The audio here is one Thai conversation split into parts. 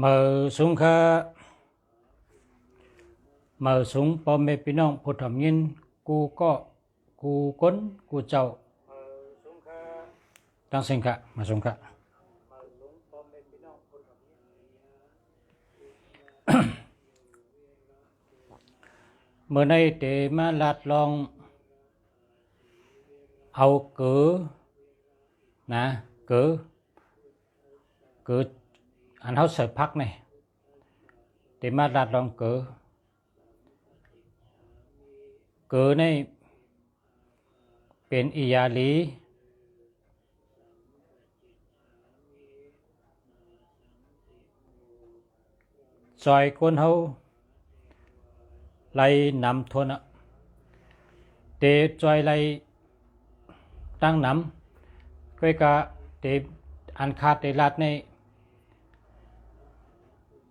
mở xuống kha mở xuốngพ่อแม่พี่น้องผู้ทำยินกูก็กูก้นกูเจ้าตั้งสิงค่ะมาสงค่ะเมื่อในเตมาลาดลองเอาเกือนะเกืออันเขาเสิร์ฟพักnàyเตมาลาดลองเกือนี่เป็นอิยาลีซอยคนเขาไล่นำทนเตจอยไล่ตั้งนำก็กะเตอันคาเตลาดใน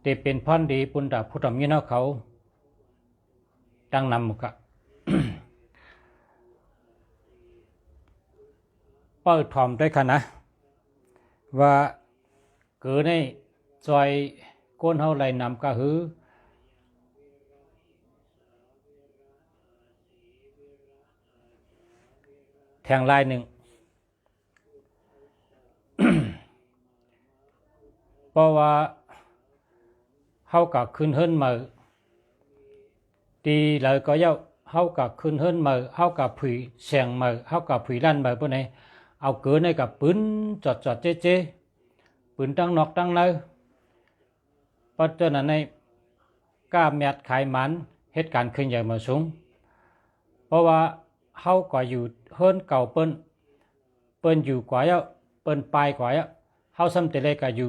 เตเป็นพรดีปุณดาพุทธมินเขาตั้งนำกะ เปิดถอมด้วยกันนะว่าเกิดในจอยก้นเขาไล่นำก็คือแทงลายหนึ่ง เพราะว่าเขากับขึ้นเฮิรนมาตีเลยก็เย้าเขากับขึ้นเฮิรนมาเขากับผีเสียงมาเขากับผีลั่นมาพวกนี้เอาเกินในกับปืนจอดเจ๊ปืนตั้งนอกตั้งเลยเพราะฉะนั้นในกล้าแมดขายมันเหตุการณ์ขึ้นใหญ่มาสูงเพราะว่าเขาก็อยู่เฮิรนเก่าเปิ้นอยู่กว่าเย้าเปิ้นปลายกว่าเย้าเขาซ้ำแต่เลยก็อยู่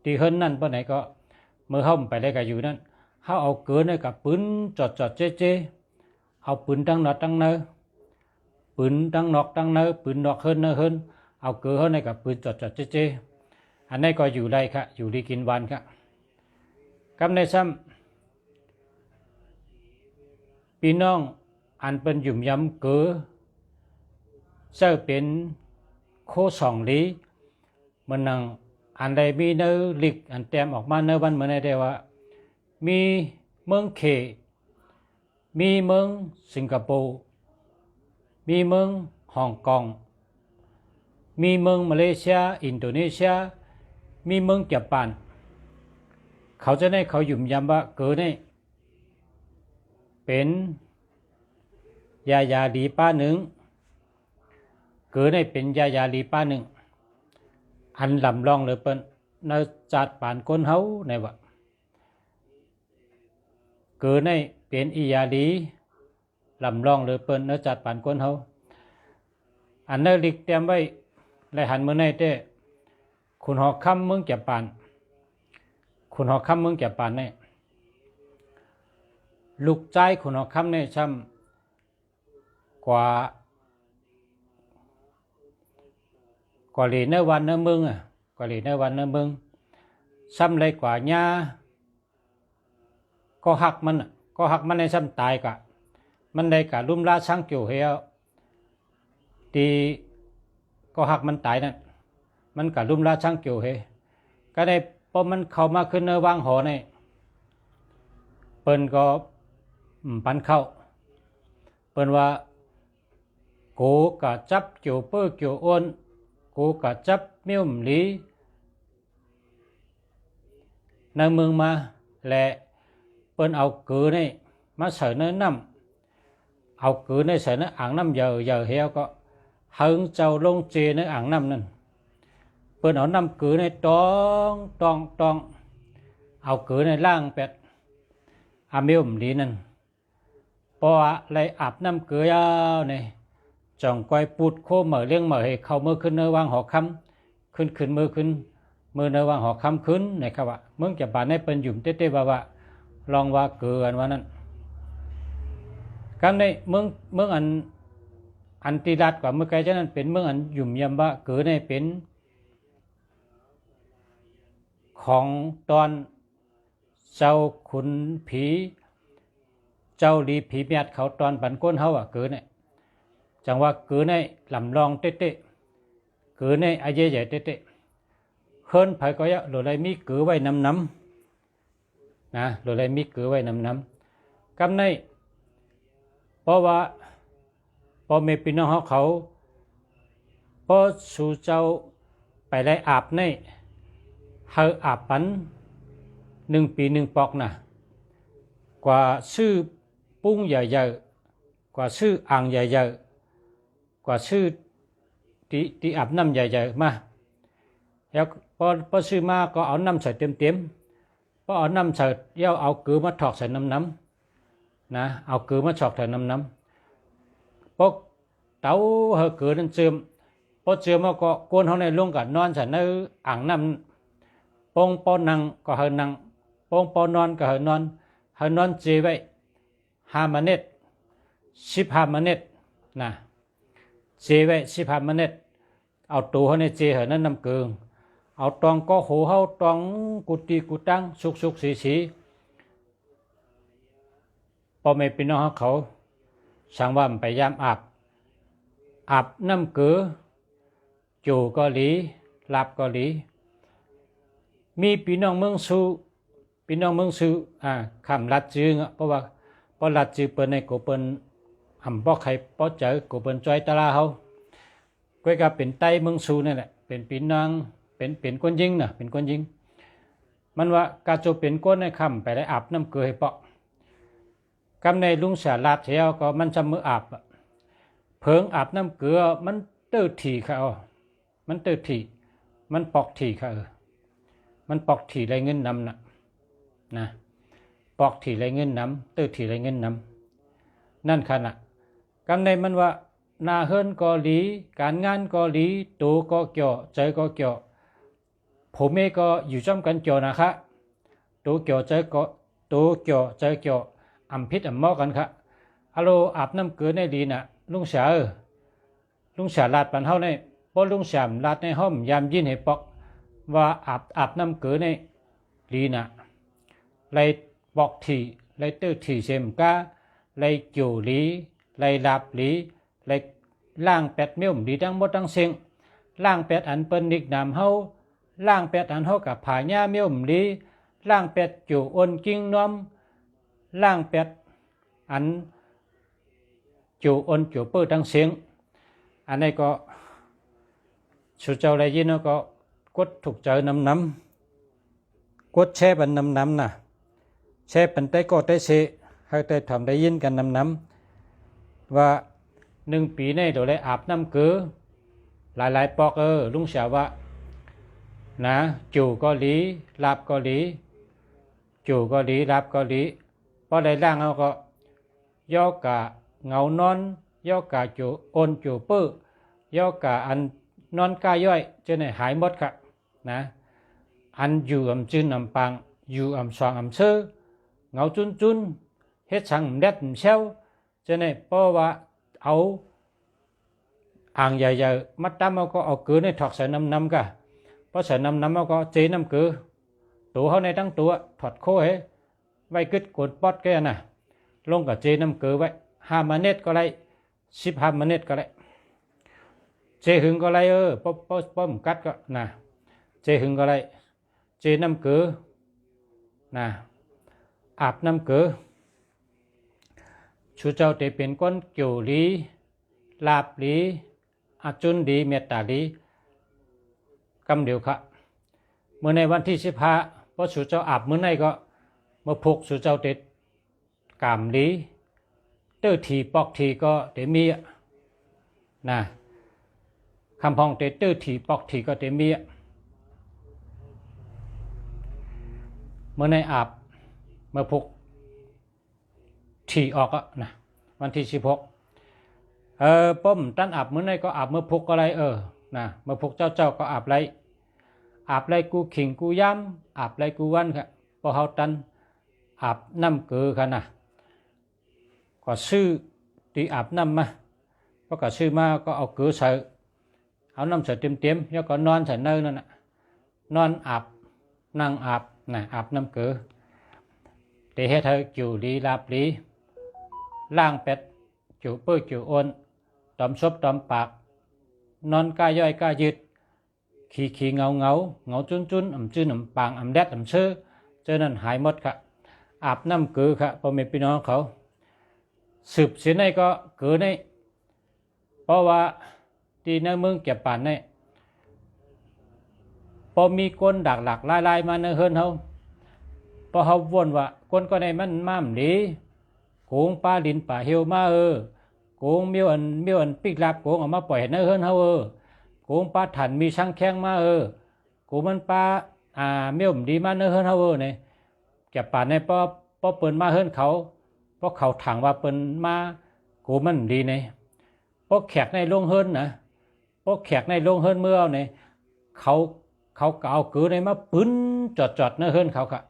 ที่เฮิรนนั่นพวกไหนก็เมื่อเขาไปเลยก็อยู่นั่นเขาเอาเกินในกับปืนจอดเจ๊เอาปืนตั้งนอกตั้งเนอปืนตั้งนอกตั้งเนอปืนนอกเฮิรนเอาเกินเฮิรนในกับปืนจอดเจ๊อันนี้ก็อยู่ได้ค่ะอยู่ดีกินวันค่ะกำในซ้ำพี่น้องอันเป็นหยุ่มย้ำเกือเจ้าเป็นโคสองลีมันนังอันใดมีเนื้อลิกอันเต็มออกมาเนื้อวันเหมือนได้ว่ามีเมืองเคมีเมืองสิงคโปร์มีเมืองฮ่องกงมีเมืองมาเลเซียอินโดนีเซียมีเมืองญี่ปุ่นเขาจะได้เขาหยุ่มย้ำว่าเกิดนี่เป็นยาดีป้าหนึ่งเกิดนี่เป็นยาดีป้าหนึ่งอันลำลองเลยเป็นในจัดป่านคนเฮาในว่าเกิดนี่เป็นอิยาดีลำลองเลยเป็นในจัดป่านคนเฮาอันนั้นลิกเตรียมไว้และหันมือในเต้คุณหอกคำเมืองญี่ปุ่นคุณหอกคำเมืองญี่ปุ่นเนี่ยลูกใจคุณหอกคำเนี่ยช่ำกว่าเหรียญในวันในเมืองกว่าเหรียญในวันในเมืองซ้ำเลยกว่าญาก็หักมันในซ้ำตายกะมันได้กะลุ่มลาช่างเกี่ยวเหี่ยวตีก็หักมันตายนั่นมันกะลุ่มลาช่างเกี่ยวเหี่ยก็ได้พอมันเข้ามาขึ้นในวางหอในเปิ้นก็ ปันเข้าเปิ้นว่าโกกะจับเกี่ยวเปื้อเกี่ยวอ้วนโกกะจับเมี่ยวหลีในเมืองมาและเปิ้นเอาเกือนี่มาใส่ในน้ำเอาเกือในใส่ในอ่างน้ำเยอะเฮียก็หึงเจ้าลงเจในอ่างน้ำนั่นเปิ้นเอาน้ำเกือในตองเอาเกือในล่างเป็ดอาเมี่ยวหลีนั่นพออะไรอาบน้ำเกลือยาวเนี่ยจ่องก้อยปูดโคเหม่อเลี้ยงเหม่อให้เข้ามือขึ้นเนื้อวางหอคำขึ้นมือเนื้อวางหอคำขึ้นนะครับว่าเมืองจะบานให้เป็นหยุ่มเต้ว่าลองว่าเกลือว่านั้นกันในเมืองอันตีรัดกว่าเมื่อไกลฉะนั้นเป็นเมืองอันหยุ่มยำว่าเกลือในเป็นของตอนเจ้าขุนผีเจ้าลีผีเมียดเขาตอนบันก้นเขาเกิดเนี่ยจังว่าเกิดในลำลองเต้เกิดในอาเยใหญ่เต้เฮิรนไผก็ยะหรือไรมีเกิดไว้น้ำนะหรือไรมีเกิดไว้น้ำกำในเพราะว่าพอเมปีน้องเขาพอสู่เจ้าไปไล่อาบในเฮาอาบปัน1 ปี 1 ปอกนะกว่าชื่อปุ้งใหญ่ๆกว่าชื่ออ่างใหญ่ๆกว่าชื่อที่อาบน้ำใหญ่ๆมาแล้วพอชื่อมาก็เอาน้ำใส่เต็มพอเอาน้ำใส่เย้าเอาเกลือมาถอกใส่น้ำนะเอาเกลือมาถอกใส่น้ำพอเต้าเฮเกลือนั้นเชื่อมพอเชื่อมก็โกนเขาในลงกับนอนใส่ในอ่างน้ำปองปอนังก็เฮนังปองปอนอนก็เฮนอนเจไว้5 นาที15 นาทีนะเจไว้15 นาทีเอาตัวเขาในเจเหนั้นน้ำเกลือเอาตองก็โหเฮาตองกุฏิกุตังสุกสีพอไม่เป็นน้องเขาสั่งว่าไปยามอาบน้ำเกลือจูก็หลีลาบก็หลีมีพี่น้องเมืองซูคำลัดจืงเพราะว่าพอลัดจืเปิ้นในกูเปิ้นอ่ำบ่ใครบ่เจอกูเปิ้นจอยตะลาเฮาก้อยก็เป็นไต้เมืองซูนั่นแหละเป็นพี่น้องเป็นคนยิงน่ะเป็นคนยิงมันว่ากาโจเป็นคนในคำไปได้อาบน้ำเกลือให้เปาะกำในลุงสาลาดเที่ยวก็มันจะมืออาบเพิงอาบน้ำเกลือมันตื้อถี่ค่ะมันตื้อถี่มันปอกถี่ค่ะมันปอกถี่ไรเงินนำนะปอกถี่ไรเงินนำตื้อถี่ไรเงินนำนั่นขณะกำในมันว่านาเฮิรนก็หลีการงานก็หลีตัวก็เกี่ยวใจก็เกี่ยวผมเองก็อยู่จอมกันเกี่ยวนะคะตัวเกี่ยวใจก็ตัวเกี่ยวใจเกี่ยวอัมพิษอัมมอกันค่ะฮัลโหลอาบน้ำเกลือในดีน่ะลุงเสียลาดปันเฮาในพอลุงเสียลาดในห้องยามยินให้ปอกว่าอาบน้ำเกลือในดีน่ะเลยบอกถี่เลยตื้อถี่เซมก้าเลยจู่หลีเลยลาบหลีเลยล่างเป็ดเมี่ยมดีทั้งหมดทั้งสิ่งล่างเป็ดอันเปิ้นนิกนามเฮาล่างเป็ดอันเฮากับผาหญ้าเมี่ยมดีล่างเป็ดจู่อ้นกิ้งน้อมล่างเป็ดอันจู่อ้นจู่เปื้อทั้งสิ่งอันนี้ก็สุเจ้าได้ยินก็กดถูกใจน้ำกดแช่บันน้ำน่ะแช่เป็นไต้ก็ไต้เสให้ไต้ทำได้ยินกันน้ำว่า1 ปีในเดี๋ยวได้อาบน้ำเกลือหลายปอกลุงเสียว่านะจู่ก็หลีลาบก็หลีจู่ก็หลีลาบก็หลีพอได้ล่างเขาก็ย่อกะเงานอนย่อกะจู่อ้นจู่เปื้อย่อกะอันนอนกายย่อยจะไหนหายหมดค่ะนะอันอยู่อำจืนอำปังอยู่อำสองอำเชอเงาจุนเฮ็ดช่างเด็ดเชวจะไหนเพราะว่าเอาอ่างใหญ่ๆมัดตั้มเอาก็เอาเกลือในถอกใส่น้ำกะพอใส่น้ำเอาก็เจน้ำเกลือตัวเขาในตั้งตัวถอดโค้ให้ไว้กึดกดปอดแกน่ะลงกับเจน้ำเกลือไว้5 นาทีก็ได้15 นาทีก็ได้เจหึงก็ไรป้อมกัดก็นะเจหึงก็ไรเจน้ำเกลือนะอาบน้ำเกลือ ชูเจ้าเตเป็นก้นเกี่ยวลีลาบลีอาจุนดีเมตตาลีกำเดียวค่ะเมื่อในวันที่15พอชูเจ้าอาบมื้อในก็เมื่อพกชูเจ้าเตกามลีเตื้อทีปอกทีก็เตมีนะคำพองเตตื้อทีปอกทีก็เตมีเมื่อในอาบเมื่อพกทีออกนะวันที่16ป้มตั้นอาบมื้อในก็อาบเมื่อพกอะไรนะเมื่อพกเจ้าก็อาบไรกูขิงกูย้ำอาบไรกูวันค่ะพอเฮาตันอาบน้ำเกลือค่ะนะก็ซื้อตีอาบน้ำมาพอก็ซื้อมาก็เอาเกลือใส่เอาน้ำใส่เต็มแล้วก็นอนใส่เนื้อนั่นน่ะนอนอาบนั่งอาบนะอาบน้ำเกลือแต่ให้เธอจิ๋วลีลาบลีล่างเป็ดจิ๋วเปื้อจิ๋วอ้นตอมซบตอมปากนอนกายย่อยกายยืดขี้เงาจุนจื้อปางแดดซื้อเจอนั่นหายหมดค่ะอาบน้ำเกลือค่ะพ่อแม่พี่น้องเขาสืบเสียในก็เกลือในเพราะว่าที่ในเมืองเก็บป่านในพอมีคนดักหลักลายมาในเฮือนเขาพอเขาวนว่าคนก็ในมันม่ามดีโกงปลาดินป่าเหี่ยวมาโกงเมียวอันปิกลาบโกงออกมาปล่อยในเฮือนเขาโกงปลาถันมีช่างแข้งมาโกงมันปลาเมียวดีมาในเฮือนเขาเนี่ยเก็บป่านในพอเปิดมาเฮือนเขาเพราะเขาถังว่าเปิดมาโกงมันดีเนี่ยเพราะแขกในโรงเฮือนนะเพราะแขกในโรงเฮือนเมื่อเนี่ยเขาเอาเกลือในมาปืนจอดในเฮือนเขาค่ะ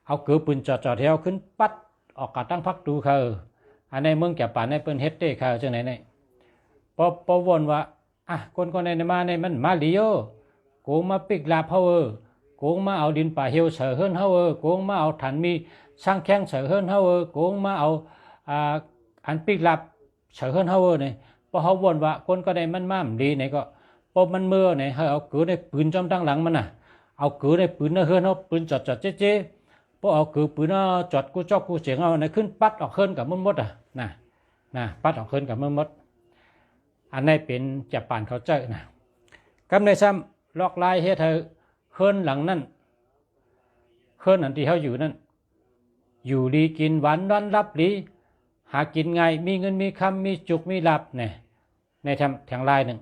เอาเกลือปืนจอดเที่ยวขึ้นปัดออกกาตั้งพักดูเขาอันในเมืองแก่ป่านในเปิ้นเฮ็ดได้เขาจังไหนเนี่ยพอวนว่าคนในมาในมันมาลีโอโกงมาปิกลาเฮาโกงมาเอาดินป่าเหี่ยวเสือเฮือนเฮาโกงมาเอาถันมีช่างแข้งเสือเฮือนเฮาโกงมาเอาอันปิกลาเสือเฮือนเฮาเนี่ยพอเขาวนว่าคนก็ได้มันม่ามดีเนี่ยก็พอมันเมื่อเนี่ยให้เอาเกลือในปืนจอมตั้งหลังมันเอาเกลือในปืนในเฮือนเฮาปืนจอดเจ๊พอเอาเกลือปืนจอดกูจอกกูเสียงเอาในขึ้นปัดออกเฮือนกับมดนะปัดออกเฮือนกับมดอันนี้เป็นจับป่านเขาเจอนะกำในซ้ำลอกลายเฮ็ดเธอเฮือนหลังนั่นเฮือนอันที่เขาอยู่นั่นอยู่ดีกินหวานนอนรับดีหากินไงมีเงินมีคำมีจุกมีหลับเนี่ยในแถงลายหนึ่ง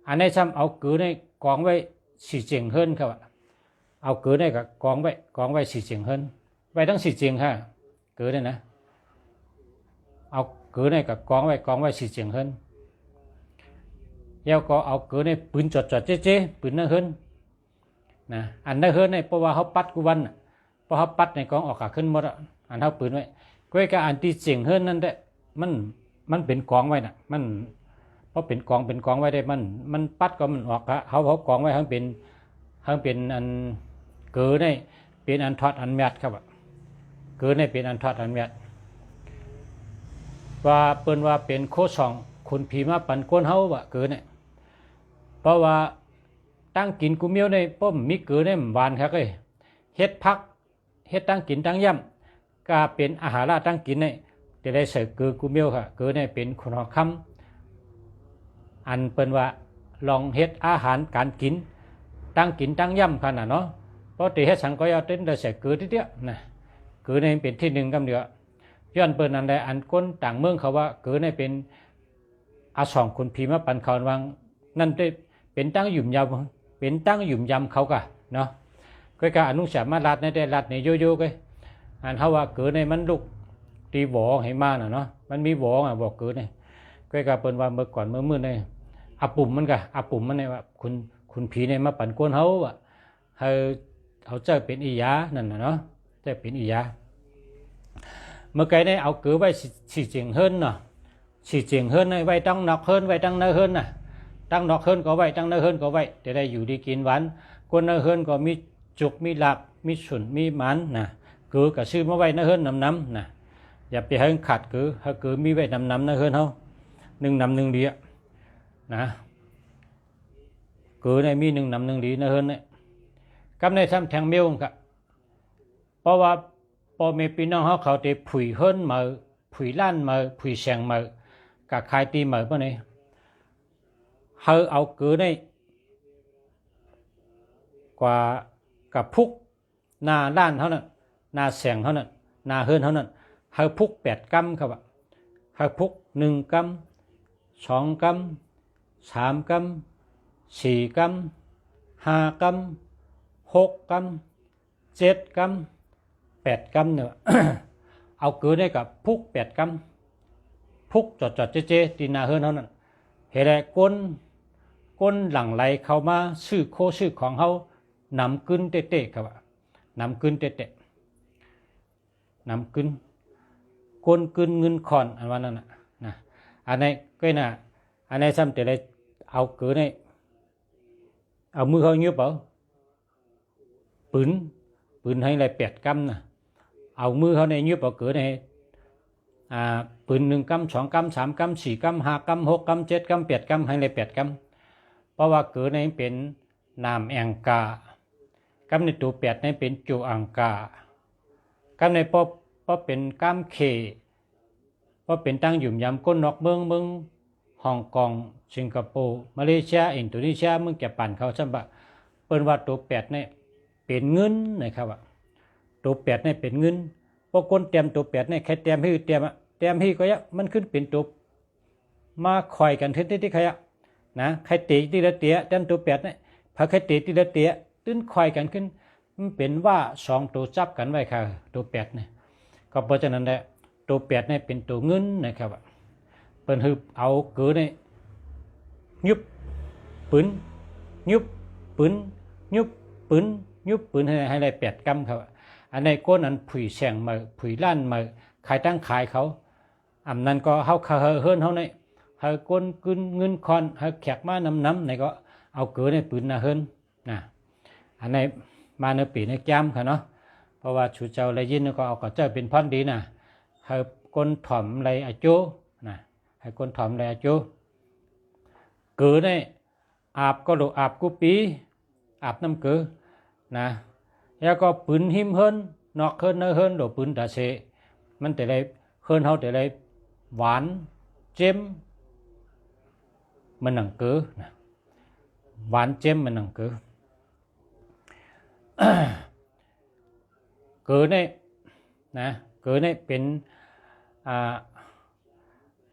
อันนี้ซ้ำเอาเกลือในกองไว้สี่เจียงเฮือนครับเอาเกลือในกับกองไว้สี่เจียงเฮือนไว้ทั้งสี่เจียงค่ะเกลือเนี่ยนะเอาเกลือในกับกองไว้สี่เจียงเฮือนแล้วก็เอาเกลือในปืนจอดเจ๊ปืนนั่นเฮือนนะอันนั่นเฮือนในเพราะว่าเขาปัดกูวันเพราะเขาปัดในกองออกขึ้นหมดอันเขาปืนไว้ก็ไอ้การอันที่เจียงเฮือนนั่นแหละมันเป็นกองไว้น่ะมันเพราะเป็นกองไว้ได้มันปัดก็มันออกเขากองไว้ทั้งเป็นอันเกิดในเป็นอันทอดอันแมดครับเกิดในเป็นอันทอดอันแมดว่าเปิ้นว่าเป็นโคสองคนผีมาปั่นก้นเฮาว่าเกิดเนี่ยเพราะว่าตั้งกินกูเมียวในป้มมีเกิดในหวานครับเฮ็ดพักเฮ็ดตั้งกินตั้งย่ำก็เป็นอาหารตั้งกินในจะได้ใส่เกลือกูเมียวค่ะเกลือในเป็นคนหอคำอันเปิ้นว่าลองเฮ็ดอาหารการกินตั้งย่ำขนาดเนาะเพราะตีเฮ็ดสังก็ยาเต้นได้ใส่เกลือทีเดียวนะเกลือในเป็นที่หนึ่งกำเดียวย้อนเปิ้นอันใดอันก้นต่างเมืองเขาว่าเกลือในเป็นอาสองคนผีมาปั่นเขาวังนั่นได้เป็นตั้งหยุ่มยำเขากะเนาะก็การอนุสามารัดในได้รัดในโยก็อันเขาว่าเกลือในมันลูกตีหวอให้มาเนาะมันมีหวอบอกเกลือในก็การเปิ้นว่าเมื่อก่อนเมื่อมื้อในอาปุ่มมันในว่าคุณผีในมาปั่นก้นเขาอ่ะเขาเจ้าเป็นอียานั่นเนาะเจ้าเป็นอียาเมื่อไกลในเอาเกลือไว้สี่เจียงเฮิรนเนาะสี่เจียงเฮิรนไว้ตั้งนอกเฮิรนไว้ตั้งเนื้อเฮิรนตั้งนอกเฮิรนก็ไว้ตั้งเนื้อเฮิรนก็ไว้จะได้อยู่ดีกินหวานคนเนื้อเฮิรนก็มีจุกมีหลับมีฉุนมีหมันนะเกลือกับซื้อมาไว้เนื้อเฮิรนน้ำนะอย่าไปให้ขาดเกลือให้เกลือมีไว้น้ำเนื้อเฮิรนเขาหนึ่งเดียนะเกลือในมีหนึ่งดีเนื้อเฮิรนเนี่ยกำในซ้ำแทงเมียวกับเพราะว่าพอเมปีน้องเขาเตะผุยเฮิรนมาผ ผุยล้านมาผุยแสงมากับใครตีมาเมื่อนี้เฮาเอาเกือได้กว่ากับพุกหน้าล้านเท่านั้นหน้าแสงเท่านั้นหน้าเฮือนเท่านั้นเฮาพุก8 กำครับเฮาพุก1 กำ2 กำ3 กำ4 กำ5 กำ6 กำ7 กำ8 กำเนี่ย เอาเกือได้กับพุก8 กำพุกจอดเจ๊ตีหน้าเฮือนเท่านั้นเห็นได้ก้นหลั่งไหลเข้ามาซื้อโคซื้อของเฮานำกึ้นเตะครับนำกึ้นเตะนำกึ้นก้นกึ้นเงินคอนอันว่านั่นนะอันนี้ก็น่ะอันนี้ซ้ำแต่เลยเอาเกือนี่เอามือเขาเงียบเอาปืนให้เลย8 กำนะเอามือเขาในเงียบเอาเกือในปืน1 กำ2 กำ3 กำ4 กำ5 กำ6 กำ7 กำ8 กำให้เลย8 กำเพราะว่าเกือในเป็นนามแองกากำในตัว8ในเป็นจูอังกากำในปอเป็นกำเคปอเป็นตั้งอยู่ยำก้นนอกเมืองฮ่องกงสิงคโปร์มาเลเซียอินโดนีเซียเมืองญี่ปุ่นเขาจำบะเปิ้นว่าตัว8เนี่ยเป็นเงินนะครับว่าตัว8เนี่ยเป็นเงินพอคนเตรียมตัว8เนี่ยใครเตรียมให้เตรียมให้ก็ยะมันขึ้นเป็นตัวมาคอยกันที่ใครอะนะใครตีที่ละเตียเต็มตัว8เนี่ยพอใครตีที่ละเตียตื้นคอยกันขึ้นมันเป็นว่า2 ตัวจับกันไว้ค่ะตัว8เนี่ยก็เพราะฉะนั้นแหละตัว8เนี่ยเป็นตัวเงินนะครับเปิ้นฮึบเอาเกือเนี่ยยุบปืนยุบปืนยุบปืนยุบปืนให้ได้8 กำครับอันในก้นนั้นผุยแสงมาผุยล้านมาขายตั้งขายเขาอันนั้นก็เฮาเฮิรนเฮาเนี่ยเฮาก้นกึนเงินคอนเฮาแขกมานำในก็เอาเกือในปืนน่ะเฮิรนนะอันในมาในปีในแก้มค่ะเนาะเพราะว่าชูเจ้าเลยยินก็เอาก็เจ้าเป็นพรดีนะเฮาก้นถ่อมไรอาจูนะให้ก้นถ่อมไรอาจูเกือในอาบก็ดูอาบกุปีอาบน้ำเกือนะแล้วก็ปืนหิมเฮิรนนอกเฮิรนเนื้อเฮิรนโดปืนตาเสมันแต่ไรเฮิรนเฮาแต่ไรหวานเจ็มมันหนังเกือนะหวานเจ็มมันหนังเกือเกือเนี่ยนะเกือเนี่ยเป็น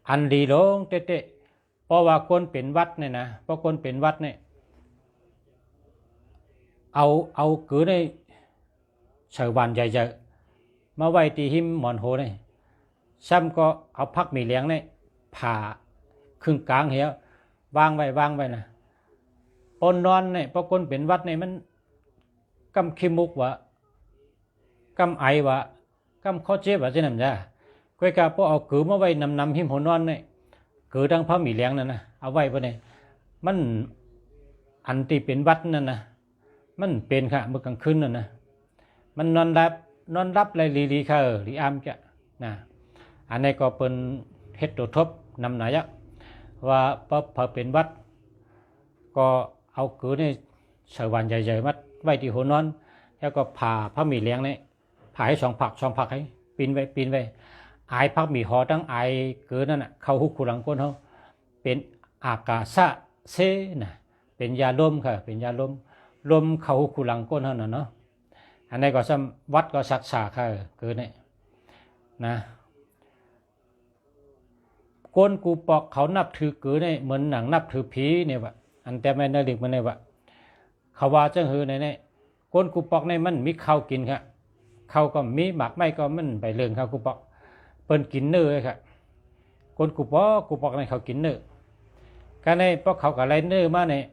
อันดีลงเตะเพราะว่าคนเป็นวัดเนี่ยนะเพราะคนเป็นวัดเนี่ยเอาเกือในเสวานใหญ่ๆมาไว้ที่หิมหมอนโหเนี่ยซ้ำก็เอาพักมีเลี้ยงเนี่ยผ่าครึ่งกลางเหี้ยวางไว้นะปนนอนเนี่ยเพราะคนเป็นวัดเนี่ยมันกำขี้มุกวะกำไอวะกำข้อเจ็บวะเช่นนั้นจ้ะก้อยกาพอเอาเกือมาไว้นำหิมหัวนอนเนี่ยเกือดังพระมีเลี้ยงนั่นนะเอาไว้ปะเนี่ยมันอันที่เป็นวัดนั่นนะมันเป็นค่ะเมื่อกลางคืนนั่นนะมันนอนรับอะไรลีค่ะลีอามจะนะอันนี้ก็เป็นเฮ็ดตัวทบนำหนายะว่าพอเป็นวัดก็เอาเกือในเสวานใหญ่ๆมัดไว้ที่หัวนอนแล้วก็ผ่าพระมีเลี้ยงเนี่ยผ่าให้2 ผักให้ปีนไว้ไอพักมีหอตั้งไอเกือนั่นน่ะเข้าหุกขุลังก้นเขาเป็นอากาศะเซนะเป็นยาลมค่ะเป็นยาลมเข้าหุกขุลังก้นเขาน่ะเนาะอันนี้ก็ซ้ำวัดก็ศักษาค่ะเกือเนี่ยนะก้นกูปอกเขานับถือเกือเนี่ยเหมือนหนังนับถือผีเนี่ยวะอันแต่ไม่น่าดึกมันเนี่ยวะเขาว่าจังหือในเนี่ยก้นกูปอกในมันมีข้าวกินค่ะข้าวก็มีหมักไม่ก็มันไปเรื่องข้าวกูปอกเปิ้นกินเนื้อค่ะคนกูปอกในเขากินเนื้อการในพวกเขากับไรเนื้อมาเนี่ย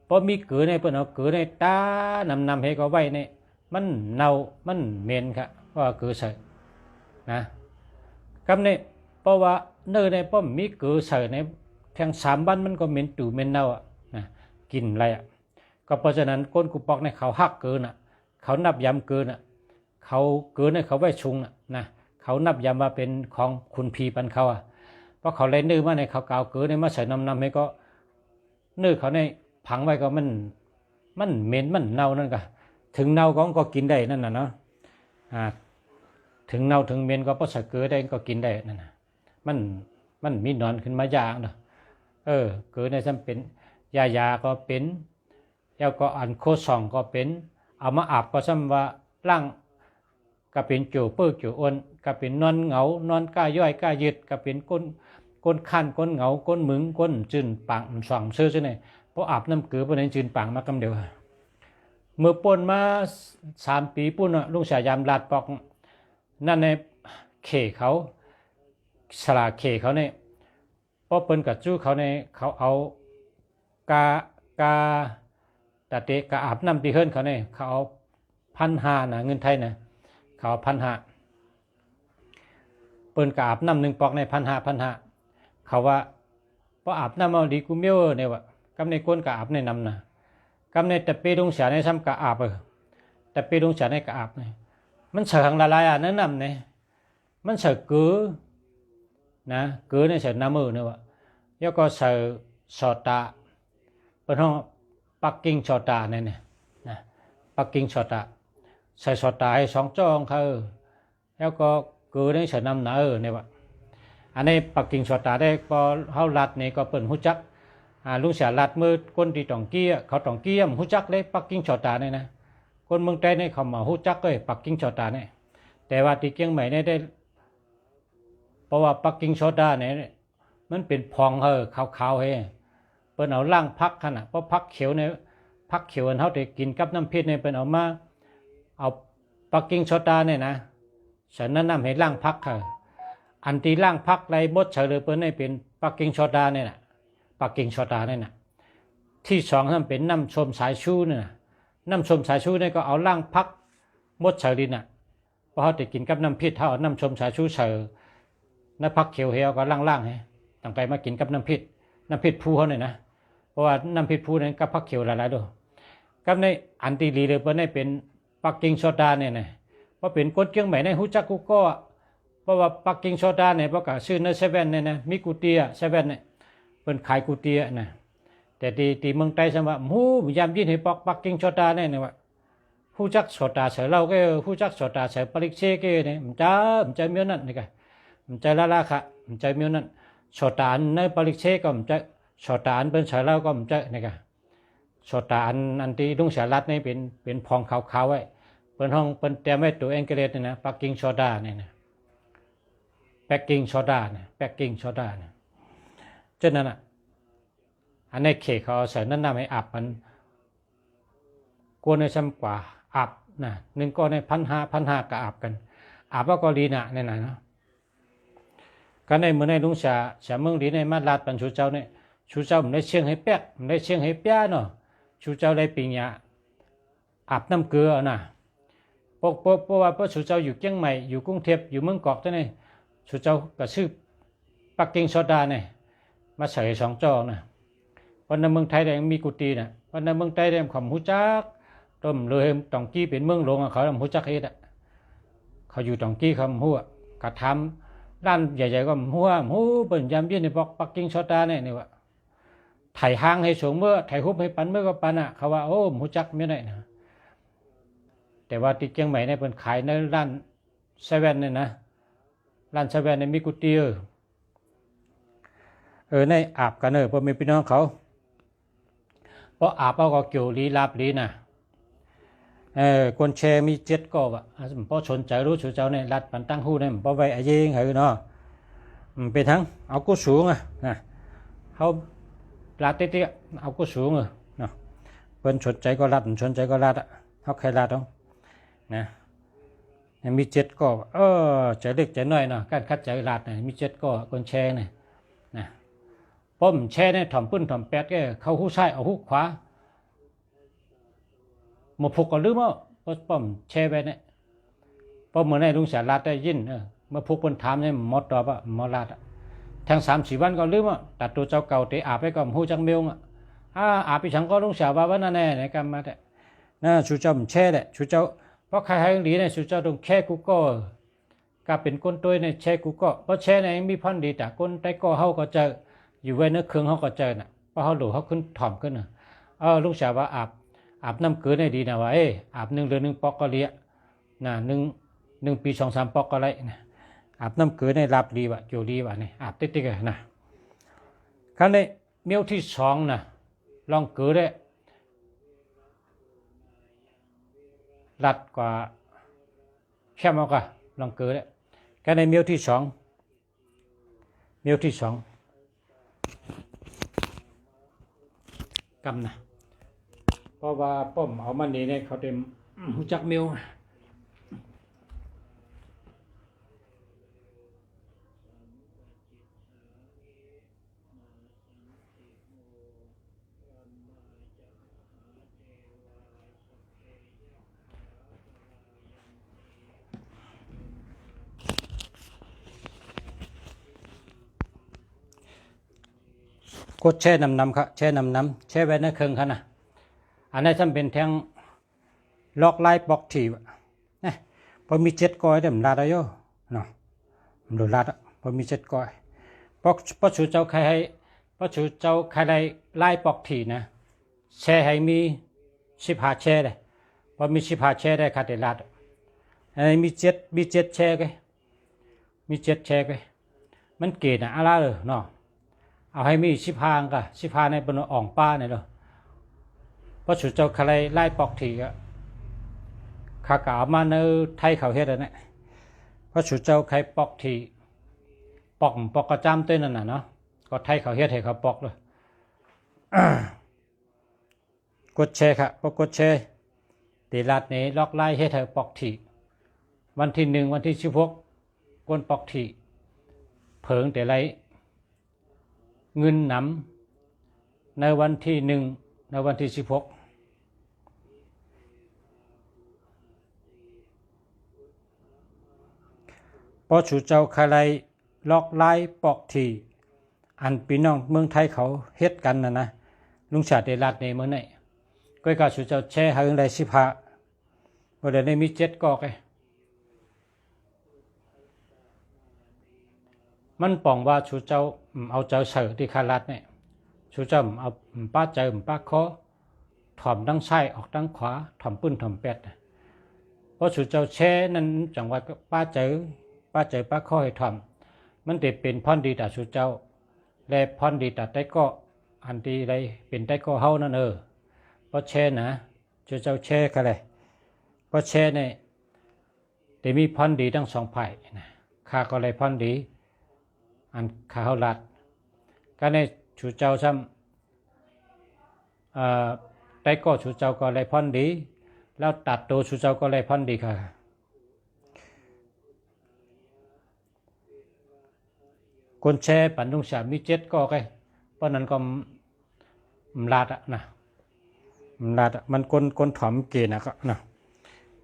พอมีเกลือในเปิ้นเอาเกลือในตานำให้ก็ไว้เนี่ยมันเน่ามันเหม็นค่ะว่าเกลือใส่นะคำนี้เพราะว่าเนื้อในป้อมมีเกลือใส่ในเพียง3 วันมันก็เหม็นตู่เหม็นเน่าอ่ะนะกินอะไรอ่ะก็เพราะฉะนั้นคนกูปอกในเขาหักเกลือน่ะเขานับยำเกลือน่ะเขาเกลือในเขาไว้ชุงน่ะนะเขานับยำมาเป็นของคุณพีปันเขาอ่ะเพราะเขาเลยนื้อมาในเขาเกาเกลือในมาใส่นำให้ก็นื้อเขาในผังไว้ก็มันเหม็นมันเน่านั่นก็ถึงเน่าก็กินได้นั่นน่ะเนาะ ถึงเน่าถึงเหม็นก็บ่ใส่เกลือได้ก็กินได้นั่นน่ะมันมีหนอนขึ้นมาย่างเนาะเกลือในซ้ำเป็นยาก็เป็นแล้วก็อันโคซองก็เป็นเอามาอาบก็ซ้ำว่าร่างก็เป็นโจเปิ้อโจอ้วนก็เป็นนอนเหงานอนกล้าย่อยกล้ายึดก็เป็นก้นคันก้นเหงาก้นมึงก้นจืนปางสว่างซื่อซื่อนี่พออาบน้ำเกลือบ่ได้จืนปางมากำเดียวเมื่อป่นมา3 ปีปุ่นน่ะลุงสายามลาดปอกนั่นในเขเขาสลาเขเขาเนี่ยพอเปิ้นกับจู้เขาในเขาเอากตัดเตะกะอาบน้ำที่เฮิรนเขาเนี่ยเขาเอา1,500นะเงินไทยนะเขาเอา1,500เปิ้นกะอาบน้ำ1 ปอกใน1,500เขาว่าพออาบน้ำเอาดีกูเมียวเนี่ยว่ากำในก้นกะอาบในน้ำนะกำในแต่ปีดงเสียในซ้ำกะอาบแต่ปีดงเสียในกะอาบเนี่ยมันเสือละลายนั่นน้ำเนี่ยมันเสือเกลือนะเกลือในเสือน้ำมือเนี่ยว่แล้วก็เสือสอตาเป็นห้องปักกิ่งสอตาเนี่ยนะปักกิ่งสอตาใส่สอตาให้2 จ้องเขาแล้วก็เกลือในเสือน้ำหนาเนี่ยว่อันนี้ปักกิ่งสอตาได้พอเฮาลัดนี่ก็เปิ่นหูจักลุงเสียลัดมือคนที่ต้องเกี้ยเขาต้องเกี้ยมหูจักเลยปักกิ่งสอตาเนี่ยนะคนเมืองใต้เนี่ยเขามาหูจักเลยปักกิ่งสอตาเนี่ยแต่ว่าที่เชียงใหม่เนี่ยได้เพราะว่าปักกิ่งสอตาเนี่ยมันเป็นพองขาวๆให้เปิ้นเอาล่างพักขนาดเพราะพักเขียวเนี่ยพักเขียวอันเฮาได้กินกับน้ำพริกเนี่ยเปิ้นเอามาเอาปักกิ่งสอตาเนี่ยนะฉันแนะนำให้ล่างพักอันที่ล่างพักไรบดเฉลยเปิ้นให้เป็นปักกิ่งสอตาเนี่ยนะปักกิ่งสอตาเนี่ยนะที่2นั่นเป็นน้ำส้มสายชูเนี่ยนะน้ำส้มสายชูเนี่ยก็เอาล่างพักมดเฉลินน่ะเพราะเขาได้กินกับน้ำพริกเท่าน้ำส้มสายชูเฉลน้ำพักเขียวเหี่ยวก็ล่างๆให้ตั้งไปมากินกับน้ำพริกผู้เขาเนี่ยนะเพราะว่าน้ำพริกผู้นั้นกับพักเขียวหลายๆด้วยกับในอันที่ลีเลยเปิ้นให้เป็นปักกิ่งสอตาเนี่ยนะเพราะเป็นคนเชียงใหม่ในฮู้จักกูก็เพราะว่าปักกิ่งโซดาเนี่ยเพราะก็ซื้อในเซเว่นเนี่ยนะมีกูเตียเซเว่นเนี่ยเป็นขายกูเตียนะแต่ที่เมืองไทยสมว่าหูยามยินให้ปักกิ่งโซดาเนี่ยว่าผู้จักโซดาเสือเราก็ผู้จักโซดาเสือปริกเชก็เนี่ยมันจะมีนั่นนี่กันมันจะละค่ะมันจะมีนั่นโซดาในปริกเชก็มันจะโซดาเป็นเสือเราก็มันจะนี่กันโซดาอันที่ลุงเสียรัดนี่เป็นพองขาวๆไว้เป็นห้องเป็นเตรียมไว้ตัวเองก็เลยนะปักกิ่งโซดาเนี่ยนะแพ็กกิ้งโซดาเนี่ยแพ็กกิ้งโซดาเนี่ยฉะนั้นอันในเขตเขาใส่นั่นนำให้อาบมันกวนในซ้ำกว่าอาบนะ1 ก้อนใน1,500ก็อาบกันอาบว่าก็ลีน่ะเนี่ยนะก็ในเมื่อในลุงเสียเมืองลีในมาลาดปันชูเจ้าเนี่ยชูเจ้ามันได้เชียงให้แป๊กมันได้เชียงให้แป๊ะเนาะชูเจ้าได้ปิงยาอาบน้ำเกลือนะเพราะว่าชูเจ้าอยู่เชียงใหม่อยู่กรุงเทพอยู่เมืองกอกตัวนี้ชูเจ้าก็ซื้อปักกิ่งโซดาเนี่ยมาใส่2 จ้อนะวันในเมืองไทยแดงมีกุฏินะวันในเมืองไทยแดงขมหูจักต้มเลยตองกี้เป็นเมืองหลวงเขาทำหูจักเฮ็ดเขาอยู่ตองกี้เขาหัวกระทำร้านใหญ่ๆก็หัวหูเปิ่นยามยืนในปักกิ่งโซดาเนี่ยนี่ว่าไถห้างให้สูงเมื่อไถฮุบให้ปันเมื่อก็ปันเขาว่าโอ้หูจักไม่ได้นะแต่ว่าที่เชียงใหม่เนี่ยเป็นขายในร้านเซเว่นเนี่ยนะร้านเซเว่นเนี่ยมีกุฏิในอาบกันพอมีพี่น้องเขาเพราะอาบเอาก็เกี่ยวลีลาบลีนะคนแชร์มี7ก็ว่าเพราะสนใจรู้ชูเจ้าเนี่ยรัดปันตั้งหู้เนี่ยเพราะไว้อายิงเหรอเนาะไปทั้งเอากู้สูงนะเขาลาดเตี้ยเอากู้สูงเนาะเพิ่นสนใจก็รัดสนใจก็รัดเขาใครรัดต้องนะมี7ก็ใจเล็กใจน้อยเนาะการคัดใจรัดเนี่ยมี7ก็คนแชร์เนี่ยนะป้อมแช่เนี่ยถ่อมปื้นถ่อมแปดก็เข้าหูซ้ายเอาหูขวามาผูกกันหรือมั้งป้อมแช่ไปเนี่ยป้อมเหมือนในลุงเสียรัดได้ยินมาผูกคนถามเนี่ยหมดตอบว่าหมอรัดทาง3-4 วันก็ลืมตัดตัวเจ้าเก่าเตะอาบไปก็หูจังเมียวอาบไปฉันก็ลุงเสียว่าวันนั้นแน่ในการมาแต่น่าชูเจ้าแช่แหละชูเจ้าเพราะใครให้หลีเนี่ยชูเจ้าต้องแค่กูก็เป็นคนตัวในแช่กูก็เพราะแช่เนี่ยมีพันดีแต่คนใต้ก็เฮาก็เจออยู่ไว้เนื้อเครื่องเขาก็เจอน่ะเพราะเขาหลุดเขาขึ้นถ่อมขึ้นลุงสาวว่าอาบน้ำเกลือได้ดีนะว่าอาบ1 เดือน 1 ปอกก็เลี้ยนะ 1 ปี 2-3 ปอกก็ไรนะอาบน้ำเกลือในรับดีวะอยู่ดีวะนี่อาบติ๊กๆกันนะครั้งนี้เมียวที่2นะลองเกลือได้รัดกว่าแค่มากะลองเกลือได้ครั้งนี้เมียวที่2กำนะเพราะว่าป้อมเอามันนี่เนี่ยเขาเต็มรู้จักเมียวกดแช่น้ำครับแช่น้ำแช่ไว้ในเครื่องครับนะอันนี้จำเป็นแทงล็อกไล่ปอกถีบนะพอมี7 ก้อยเดี๋ยวมันลาดได้โย่เนาะมันดูลาดพอมี7 ก้อยปอกชูเจ้าใครให้ปอกชูเจ้าใครไล่ปอกถีนะแช่ให้มี15 แช่เลยพอมี15 แช่ได้ค่ะเดี๋ยวลาดอันนี้มี7 แช่กันมี7 แช่กันมันเกณฑ์อะไรเลยเนาะเอาให้มี15ก็15ในบนอ่องป้าเนี่ยเนาะเพราะสุดเจ้าใครไล่ปอกถีก็ข้ากเอามาในไทยเขาเฮ็ดอันนี้เพราะสุดเจ้าใครปอกถีปอกกระจำตัวนั่นน่ะเนาะก็ไทยเขาเฮ็ดให้เขาปอกเลยกดแชร์ครับกดแชร์ตีรัดนี้ล็อกไล่เฮ็ดให้ปอกถีวันที่1วันที่16ก้นปอกถีเผิงแต่ไรเงินหนำในวันที่1ในวันที่16พอชูเจ้าใครล็อกไล่ปอกทีอันพี่น้องเมืองไทยเขาเฮ็ดกันนะลุงชาติเดรัดในเมื่อไหร่ก็กาชูเจ้าแช่หึงได้15บ่ได้มี7 กอกมันป่องว่าชูเจ้าเอาเจ้าเสือที่คารัดเนี่ยชูเจ้าเอาป้าเจอป้าคอถ่อมดังซ้ายออกดังขวาถ่อมปื้นถ่อมเป็ดเพราะชูเจ้าแช่นั้นจังหวัดป้าเจอป้าคอให้ถ่อมมันจะเป็นพรดีแต่ชูเจ้าและพรดีแต่ได้ก็อันที่ใดเป็นได้ก็เฮานั่นเพราะแช่นะชูเจ้าแช่กันเลยเพราะแช่เนี่ยจะมีพรดีทั้ง2 ฝ่ายนะข้าก็เลยพรดีอันข้าวรัดก็ในชูเจ้าซ้ำได้ก็ชูเจ้าก็เลยพรดีแล้วตัดตัวชูเจ้าก็เลยพรดีค่ะคนแช่ปันตุงสามี7 ก็เพราะนั้นก็ลาดนะลาดมันคนถ่อมเกณฑ์นะก็นะ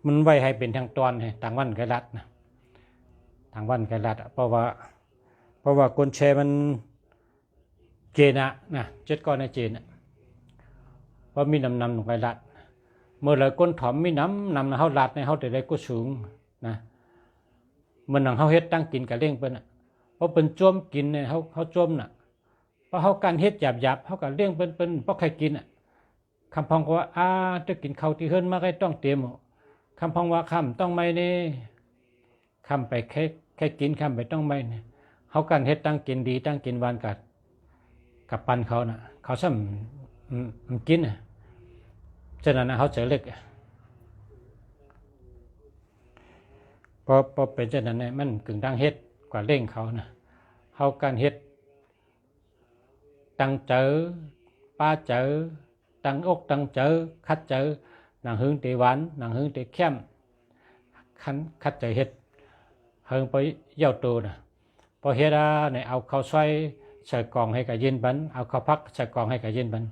มันไว้ให้เป็นทางตอนให้ต่างวันไกรัดนะต่างวันไกรัดเพราะว่าคนแชร์มันเจนะ7 ก้อนในเจนเพราะมีน้ำลงไปรัดเมื่อไรก้นถอมมีน้ำเขารัดในเขาแต่ได้ก็สูงนะเมื่อหนังเขาเฮ็ดตั้งกินกับเล่งเป็นเพราะเป็นจ้วมกินเนี่ยเขาจ้วมน่ะเพราะเขาการเฮ็ดหยาบเขากับเล่งเป็นเพราะใครกินคำพองก็ว่าจะกินข้าวที่เฮิรนมาก็ต้องเตรียมคำพองว่าคำต้องไม่เนี่ยคำไปแค่กินคำไปต้องไม่เนี่ยเขาการเฮ็ดตั้งกินดีตั้งกินหวานกับปันเขานะเขาซ้ำกินฉะนั้นเขาเจอเล็กพอเป็นฉะนั้นมันกึ่งตั้งเฮ็ดกว่าเร่งเขานะเขาการเฮ็ดตั้งเจอป้าเจอตั้งอกตั้งเจอคัดเจอหนังหึงตีหวานหนังหึงตีเข้มคัดเจอเฮ็ดเฮิงไปเย่าตูนะพอเฮ็ดเนี่ยเอาข้าวซอยใส่กล่องให้กับยินบันเอาข้าวพักใส่กล่องให้กับยินบัน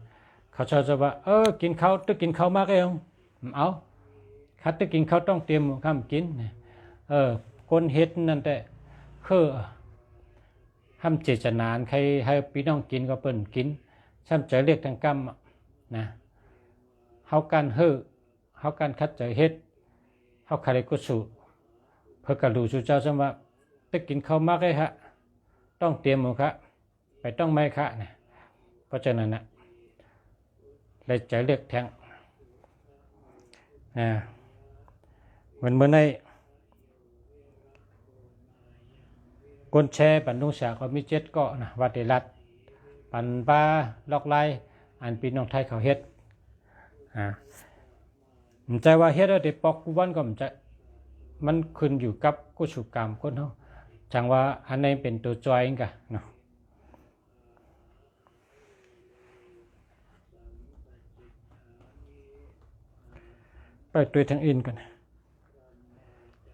เขาชอบจะว่ากินข้าวตึกกินข้าวมากเองเอาคัดตึกกินข้าวต้องเตรียมข้ามกินคนเฮ็ดนั่นแต่คือห้ามเจตนานใครให้พี่น้องกินก็เปิ้นกินซ้ำใจเรียกทางกรรมนะเฮาการเฮาการคัดใจเฮ็ดเฮาคาริกุสุเพื่อกระดูสุเจ้าซ้ำว่าตึกกินข้าวมากเลยฮะต้องเตรียมหมูคะไปต้องไม่คะนะเพราะฉะนั้นนะเลยใจเลือกแทงเหมือนใน คนแช่ปันนุษย์ก็มี7เกาะนะวัดเดรัดปันป้าลอกไล่อันพี่น้องไทยเขาเฮ็ดมันใจว่าเฮ็ดได้ปอกกุวันก็มันจะมันขึ้นอยู่กับกุศลกรรมคนเฮาจังว่าอันนี้เป็นตัวจอยกะเนาะไปตัวทางอื่นกัน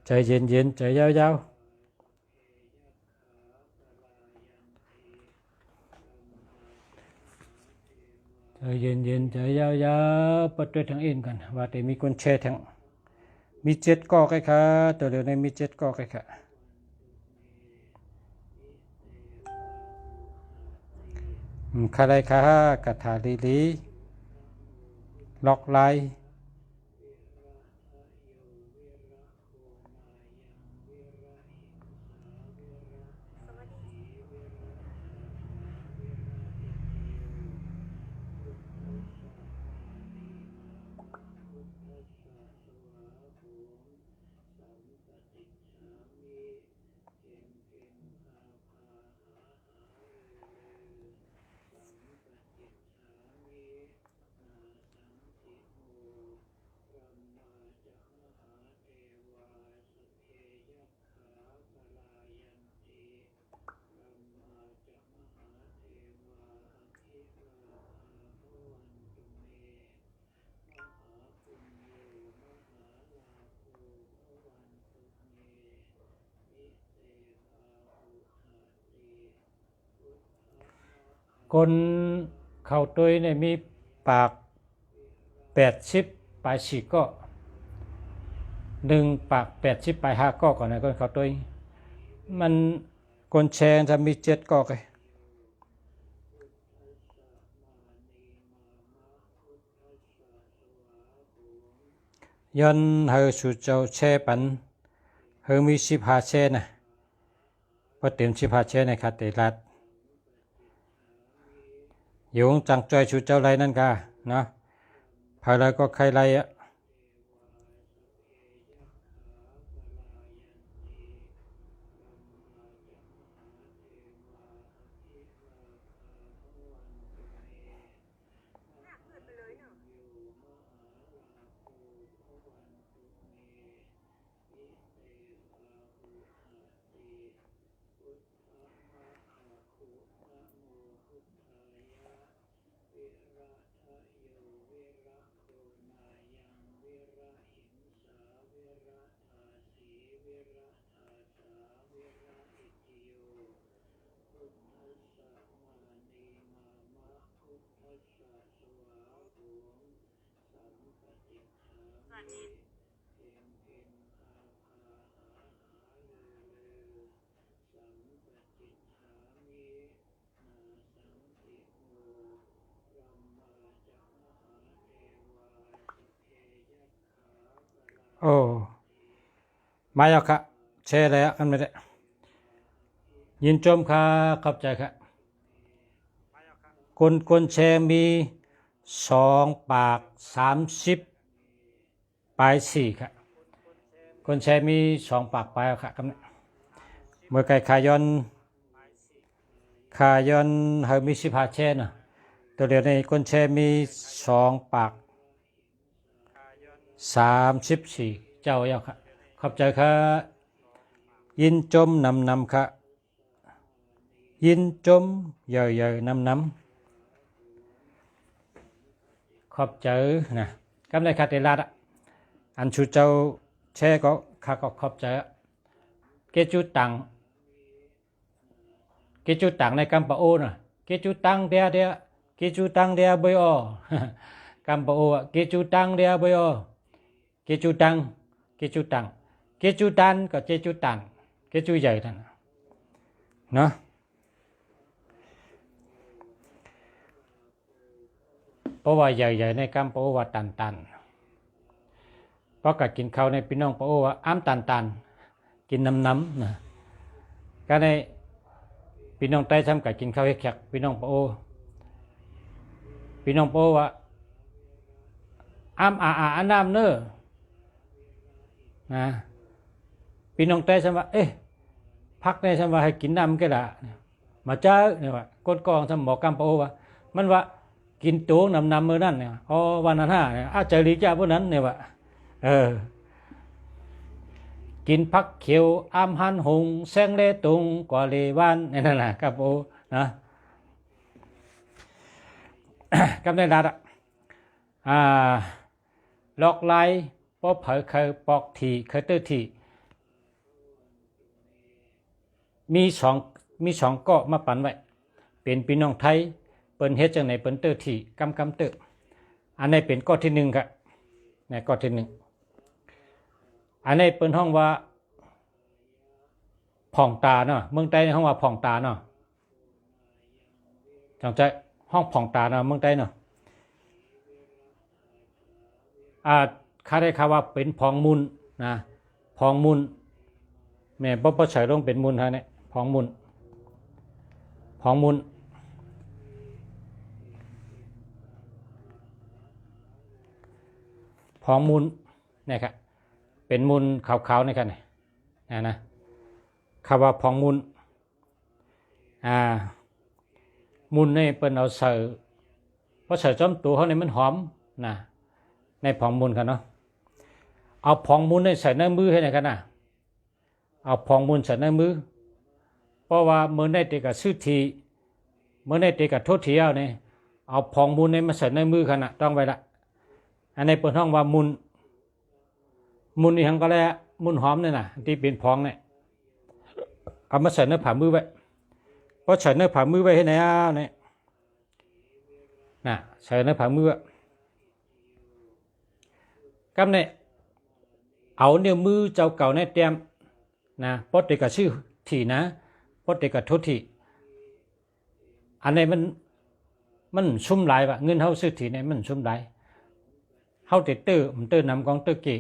ใจเย็นๆใจยาวๆใจเย็นๆใจยาวๆไปตัวทางอื่นกันว่าแต่มีคนแชร์ทางมี7ก้อไค่ะตัวเดียวในมี7ก้อไค่ะคาไลคากะถาลีลีล็อกไลคนเข้าตัวเนี่ยมีปาก80ปลาย4ก็1ปาก80ปลาย5ก็ก่อนนะคนเข้าตัวมันคนแชร์จะมี7ก็เลยย้อนเฮาสู่เจ้าแช่ปันเฮามี15แช่นะพอเต็ม15แช่ในคาเตลัดอยู่จังจอยสู่เจ้าไรนั่นค่ะเนาะภายไรก็ใครไรอ่ะโอ้มาแล้วค่ะแชร์แล้วกันไม่ได้ยินชมค่ะขอบใจค่ะคนแชร์มี2ปาก30ปลาย4ค่ะคนแชร์มี2ปากปลายค่ะคำนี้เมื่อไก่ขายอนเฮามี15แชร์นะตัวเดียวในคนแชร์มี2ปาก34เจ้าเยาค่ะขอบใจค่ะยินจมนำค่ะยินจมเยอะนำขอบใจนะกำไรคาเตลาดอันชูเจ้าแช่ก็ข้าก็ขอบใจเกจูตังในกัมปะโอนะเกจูตังเดียเกจูตังเดียเบยอกัมปะโอเกจูตังเดียเบยอเกจูตันก็เกจูตันเกจูใหญ่ท่านเนาะเพราะว่าใหญ่ในกัมปะโอว่าตันเพราะกัดกินข้าวในพี่น้องปะโอว่าอ้ำตันกินน้ำนะก็ในพี่น้องใต้ทำกัดกินข้าวให้แขกพี่น้องปะโอว่าอ้ำอันน้ำเนอนะพี่น้องใต้ทำว่าเอ๊ะไผ พักในฉันว่าให้กินน้ำก็ละมาเจอเนี่ยว่าก้นกองสมบอกกำปะโอว่ามันว่ากินโจ๊กนำมือนั่นเนี่ยอ๋อวันนั้นห้าเนี่ยอาจจะรีจ้าพวกนั้นเนี่ยว่ากินพักเขียวอ้ามหันหงแสงเลตุงกว่าเลวานนี่นั่นแหละกับโอนะกับในดัดลอกไล่พอเผยเคยปอกทีเคยเตอร์ทีมีสองเกาะมาปั่นไว้เป็นพี่น้องไทยเปิ้นเฮ็ดจังไหนเปิ้นเตอร์ทีกำเตอร์อันนี้เป็นเกาะที่หนึ่งครับในเกาะที่หนึ่งอันนี้เปิ้นห้องว่าผ่องตาเนาะเมืองใต้ห้องว่าผ่องตาเนาะจังใจห้องผ่องตาเนาะเมืองใต้เนาะคาได้ข่าวว่าเป็นพองมุนนะพองมุนแม่บ่ใส่ลงเป็นมุนฮะเนี่ยพองมุนพองมุนพองมุนเนี่ยครับเป็นมุนขาวๆนี่ครับเนี่ยนะคำว่าพองมุนมุนนี่เป็นเอาใส่เพราะใส่จอมตัวเขาเนี่ยมันหอมนะในพองมุนกันเนาะเอาพองมุนใส่ในมือให้ไหนกันนะเอาพองมุนใส่ในมือเพราะว่าเมื่อในเด็กกับซื้อทีเมื่อในเด็กกับโทษทีเอาพองมุนมาใส่ในมือกันนะต้องไว้ละอันนี้เป็นห้องว่ามุนนี่ทั้งก็แล้วมุนหอมเนี่ยนะที่เป็นพองเนี่ยเอามาใส่ในผ่ามือไว้เพราะใส่ในผ่ามือไว้ให้ไหนเนี่ยนะใส่ในผ่ามือกำเนี่ยเอาเนี่ยมือเจ้าเก่าในเตรียมนะพอเด็กกับชื่อถี่นะพอเด็กกับทุถี่อันนี้มันชุ่มไหลว่ะเงินเขาซื้อถี่เนี่ยมันชุ่มไหลเขาติดตื้อมันตื้อนำกองตื้อกี่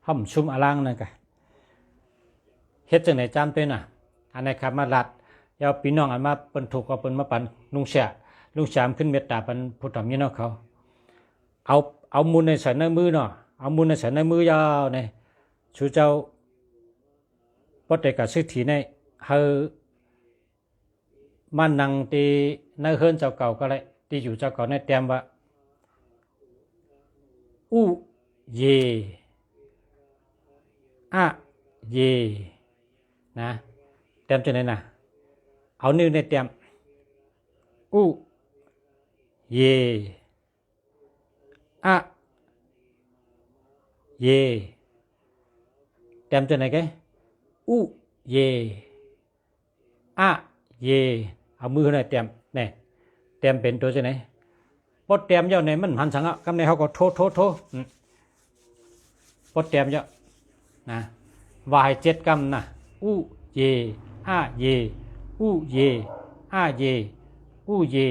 เขาชุ่มอลังนั่นกันเฮ็ดจังไหนจำตัวน่ะอันนี้ครับมาลัดยาวปีน้องอันมาเป็นถูกก็เป็นมาปันลุงเสียมขึ้นเมตตาเป็นผู้ทำยี่น้องเขาเอามุนในใส่ในมือเนาะเอามุนในใส่ในมือยาวเนี่ยชูเจ้าพอเด็กกับซื้อถี่ในเฮอมันนั่งตีในเฮือนเจ้าเก่าก็เลยที่อยู่เจ้าเก่าในเตรียมว่าอู้เยอะเยนะเตรียมจะไหนนะเอานิ้วในเตรียมอู้เยอะเยเตรียมจะไหนกันอู้เยอะเยเอามือในเตรียมเนี่ยเตรียมเป็นตัวจะไหนพอเตรียมเจ้าเนี่ยมันหันสังอ่ะกำในเขาก็โทพอเตรียมเจ้านะวาย7 กำนะอู้เยอะเยอู้เยอะเยอู้เยอ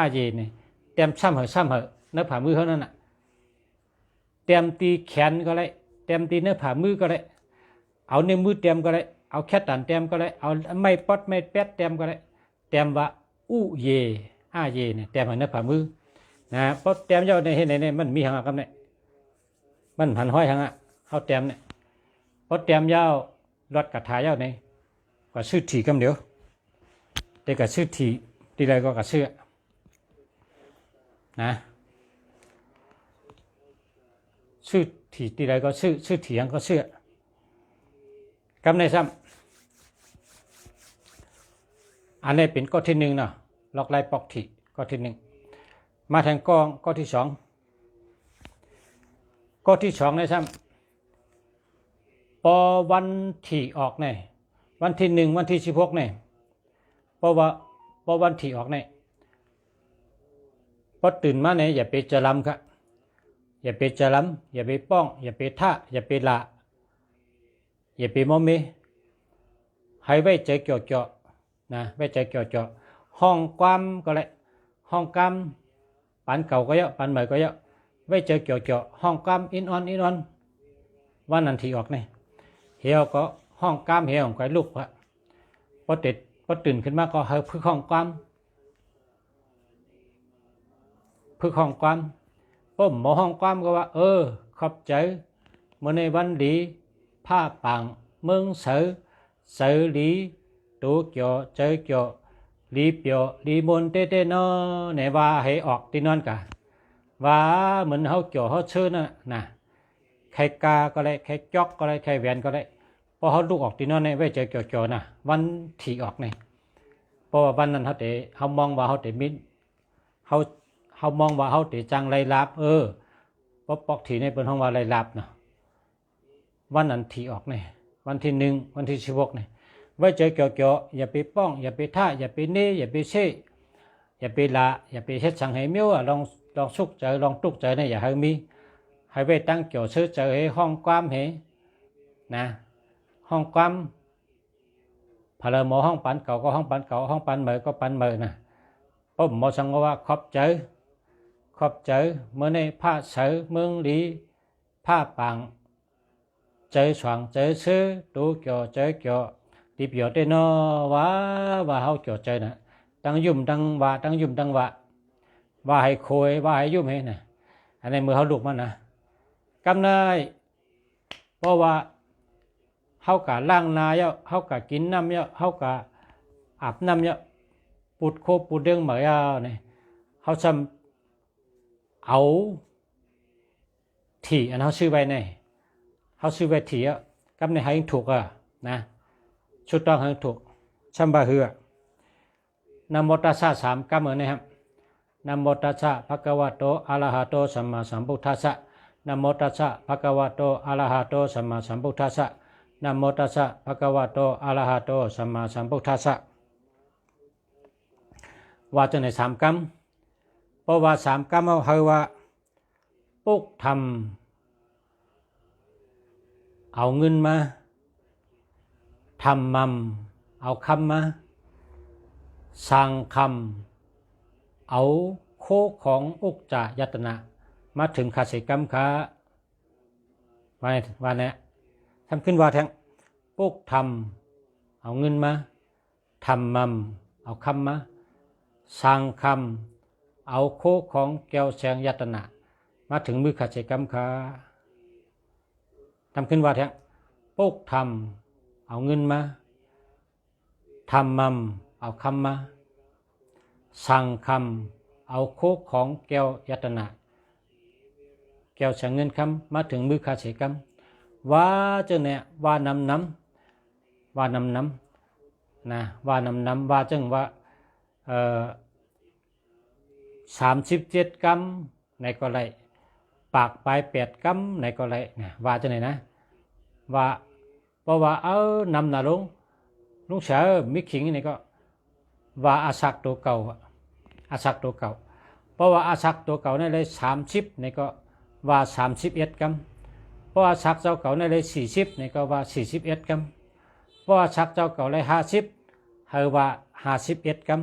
ะเยเนี่ยเตรียมซ้ำเหอะเนื้อผ่ามือเขานั่นน่ะเตรียมตีแขนก็ได้เตรียมตีเนื้อผ่ามือก็ได้เอาเนื้อมือเตรียมก็ได้เอาแค่ตันเตรียมก็ได้เอาไม่ปดไม่แป๊ดเตรียมก็ได้เตรียมว่าอู้เยอะเยเนี่ยเตรียมเนื้อผ่ามือนะเพราะเตรียมเจ้าในเห็นไหนเนี่ยมันมีหางกันเนี่ยมันหันห้อยหางเขาเตรียมเนี่ยเพราะเตรียมยาวรถกระถายาวเนี่ยก็ซื้อถี่กำเดียวแต่ก็ซื้อถี่ทีไรก็กระซื้อนะซื้อถี่ทีไรก็ซื้อถี่ยังก็ซื้อกำในซ้ำอันนี้เป็นข้อที่หนึ่งเนาะล็อกไล่ปอกถี่ข้อที่หนึ่งมาทางกองข้อที่สองข้อที่สองในซ้ำพอวันที่ออกเนี่ยวันที่1วันที่16เนี่ยเพราะวันที่ออกเนี่ยพอตื่นมาเนี่ยอย่าไปจะลำครับอย่าไปจะลำอย่าไปป้องอย่าไปท่าอย่าไปละอย่าไปมอมเมให้ไว้ใจเกี่ยวนะไว้ใจเกี่ยวห้องความก็เลยห้องกำปันเก่าก็เยอะปันใหม่ก็เยอะไว้ใจเกี่ยวห้องกำอินออนวันนั้นที่ออกเนี่ยเหี่ยวก็ห้องกล้ามเหี่ยวของไก่ลูกพอตื่นขึ้นมาก็เฮาพึ่งห้องกล้ามผมหมอห้องกล้ามก็ว่าขอบใจเมื่อในวันดีผ้าปังเมืองเสือ xử lý đủ kiểu chơi kiểu lý biểu lý môn tê tê nó này và hay ọt tí non cả và mình hậu kiểu hậu chơi nè khai ca có lại khai chóc có lại khai vẹn có lạiพอเขาลูกออกที่นั่นเนี่ยไว้เจอเกี่ยวๆนะวันที่ออกเนี่ยเพราะว่าวันนั้นเขามองว่าเขาเมิเขามองว่าเขาจังไรลับเพราะปอกที่เนี่ยเป็นห้องว่าไรลับเนาะวันนั้นที่ออกเนี่ยวันที่1วันที่16เนี่ยไว้เจอเกี่ยวๆอย่าไปป้องอย่าไปท่าอย่าไปเน่อย่าไปเช่อย่าไปละอย่าไปเฮ็ดสังให้เมียวลองสุกเจอลองตุกเจอเนี่ยอย่าให้มีให้ไว้ตั้งเกี่ยวซื้อเจอให้ห้องความให้นะห้องความพลเมืองห้องปันเก่าก็ห้องปันเก่าห้องปันใหม่ก็ปันใหม่นะผมมองสังว่าขอบใจเมื่อในผ้าเสือเมืองลีผ้าปังเจอสว่างเจอซื้อดูเกี่ยวเจอเกี่ยวดีเกี่ยวได้นอว่าเขาเกี่ยวใจนะตั้งยุ่มตั้งว่าให้คุยว่าให้ยุ่มให้นะอันนี้มือเขาลุกมันนะกำเนยเพราะว่าเขากะล้างนาเยอะเขากะกินน้ำเยอะเขากะอาบน้ำเยอะปูดโคปูดเด้งเหมือนเนี่ยเขาซ้ำเอาถี่อันเขาซื้อไว้เนี่ยเขาซื้อไว้ถี่อ่ะกำในให้ถูกนะชุดต้องให้ถูกซ้ำบะเหือนโมตัสสะ3กำเหมือนนะครับนโมตัสสะภะคะวะโตอะระหะโตสัมมาสัมพุทธัสสะนโมตัสสะภะคะวะโตอะระหะโตสัมมาสัมพุทธัสสะนะโมตัสสะภะคะวะโตอะระหะโตสัมมาสัมพุทธัสสะว่าจะใน3กรรมเพราะว่า3กรรมเอาว่าปุกทำเอาเงินมาทำมัมเอาคำมาสร้างคำเอาโคของอุกจายตนะมาถึงคาสิกรรมค้าว่าเนี่ยทำขึ้นว่าแทงปุกทำเอาเงินมาทำมัมเอาคำมาสร้างคำเอาโคของแก้วแสงยตนะมาถึงมือขัดเสกรรมค้าทำขึ้นว่าแทงปุกทำเอาเงินมาทำมัมเอาคำมาสร้างคำเอาโคของแก้วยตนะแก้วแสงเงินคำมาถึงมือขัดเสกรรมว่าเจ้าเนี่ยว่านำนะว่าจังว่า37 กรัมในก็ไรปากปลาย8 กรัมในก็ไรนะว่าเจ้าไหนนะว่าเพราะว่านำนะลุงเสือมิขิงนี่ก็ว่าอาศักตัวเก่าเพราะว่าอาศักตัวเก่านี่เลย30นี่ก็ว่า31 กรัมเพราะว่าชักเจ้าเก่าในเลย40นี่ก็ว่า41 กรัมเพราะว่าชักเจ้าเก่าเลย50ให้ว่า51 กรัม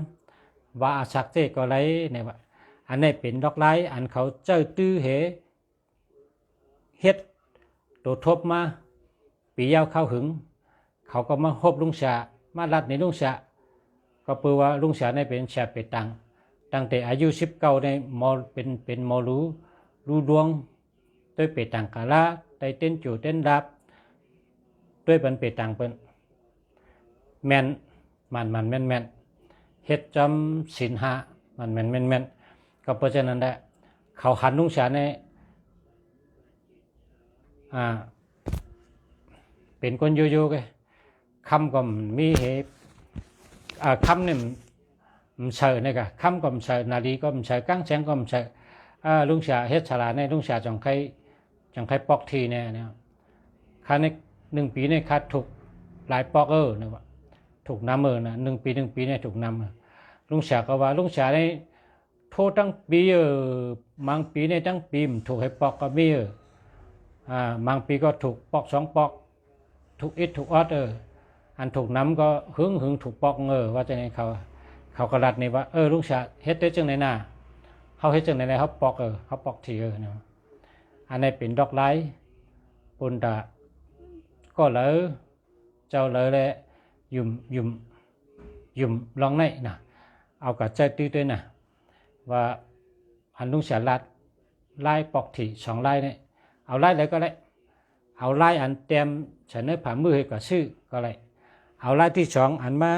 ว่าชักเจ้ก็เลยเนี่ยว่าอันนี้เป็นดอกไม้อันเขาเจ้าตื้อเหเฮ็ดตัวทบมาปียาวเข้าหึงเขาก็มาฮบลุงเสือมาลัดในลุงเสือก็เปือว่าลุงเสือในเป็นแชร์เป็ดตังตั้งแต่อายุ19ในมอเป็นมอรู้ดวงด้วยเป็ดตังกาละได้เต้นจู่เต้นดับด้วยเป็นเป็ดตังเป็นแม่นมันแม่นเฮ็ดจำศีลห้ามันแม่นก็เพราะฉะนั้นแหละเขาหันลุงเสือในเป็นคนโยกันคำก็มีเหตุคำเนี่ยมันเฉยนี่กะคำก็มันเฉยนาดีก็มันเฉยกั้งแสงก็มันเฉยลุงเสือเฮ็ดฉลาดในลุงเสือจังใครปอกทีเนี่ยค่าใน1 ปีเนี่ยค่าถูกหลายปอกนะว่าถูกน้ำนะ1 ปีเนี่ยถูกน้ำลุงเสือก็ว่าลุงเสือในโทษตั้งปีบางปีเนี่ยตั้งปีถูกให้ปอกก็มีบางปีก็ถูกปอก2 ปอกถูกอิดถูกออดอันถูกน้ำก็หึงถูกปอกว่าจะไงเขาก็รัดนี่ว่าลุงเสือเฮ็ดได้จังไหนน่ะเขาเฮ็ดจังไหนเขาปอกทีเนี่ยอันนี้เป็นดอกไม้ปุ่นตาก็เลยเจ้าเลยแหละยุ่มลองในนะเอากับใจตื้อด้วยนะว่าอันลุงเสือรัดไล่ปอกที2 ไล่เนี่ยเอาไล่เลยก็เลยเอาไล่อันเต็มฉันเนื้อผ่ามือให้กับชื่อก็เลย เอาลายที่สองอันมา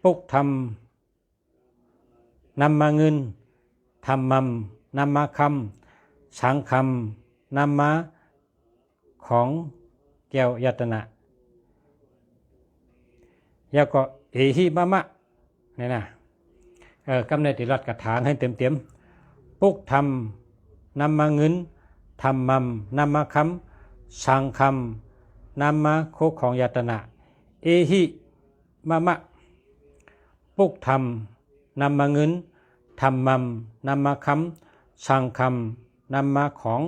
ปุกทำนำมาเงินทำมัมนำมาคำสังคำนำมาของแก้วยตนะแล้วก็เอหิมะมะนี่นะกำเนิดที่รัดกระถางให้เต็มปุกทำนำมาเงินทำมัมนำมาคำสังคำนำมาโคของยตนะเอหิมะมะปุกทำนำมาเงินทำมัมนำมาคำสังคำนำมาของ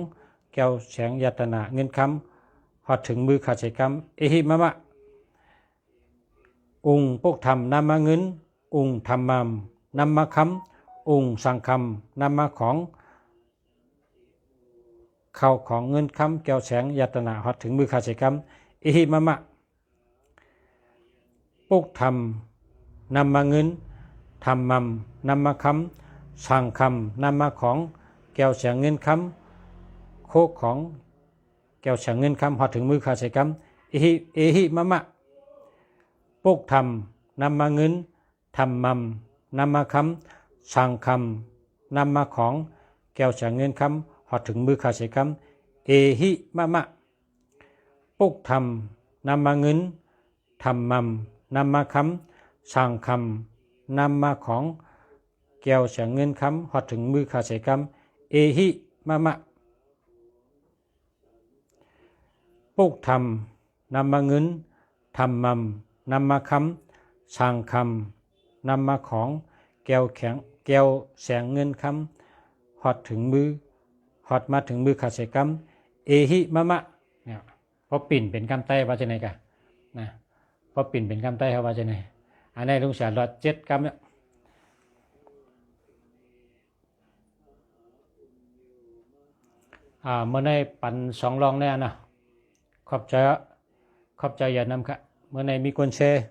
แก้วแสงยตนะเงินคำหอดถึงมือขาดใช้กรรมเอหิมะมะองค์ปุกทำนำมาเงินองค์ทำมัมนำมาคำองค์สังคำนำมาของเข้าของเงินคำแก้วแสงยตนะหอดถึงมือขาดใช้กรรมเอหิมะมะปุกทำนำมาเงินทำมัมนำมาคำสั่งคำนำมาของแก้วแสงเงินคำโคกของแก้วแสงเงินคำหอดถึงมือขาดใช้กรรมเอหิมะมะปุกทำนำมาเงินทำมัมนำมาคำสั่งคำนำมาของแก้วแสงเงินคำหอดถึงมือขาดใช้กรรมเอหิมะมะปุกทำนำมาเงินทำมัมนำมาคำสั่งคำนำมาของแก้วแสงเงินคำหอดถึงมือขาดใช้กรรมเอหิมะมะปุกทำนำมาเงินทำมัมนำมาคำสั่งคำนำมาของแก้วแสงเงินคำหอดถึงมือหอดมาถึงมือขาดใช้กรรมเอหิมะมะเนี่ยพอปิ่นเป็นกรรมใต้ว่าจะไหนกันนะพอปิ่นเป็นกรรมใต้เขาว่าจะไหนอันนี้ลุงเสียรอด7 กรรมเนี่ยเมื่อในปั่น2 รองเนี่ยนะขอบใจอย่านำค่ะเมื่อในมีคนแชร์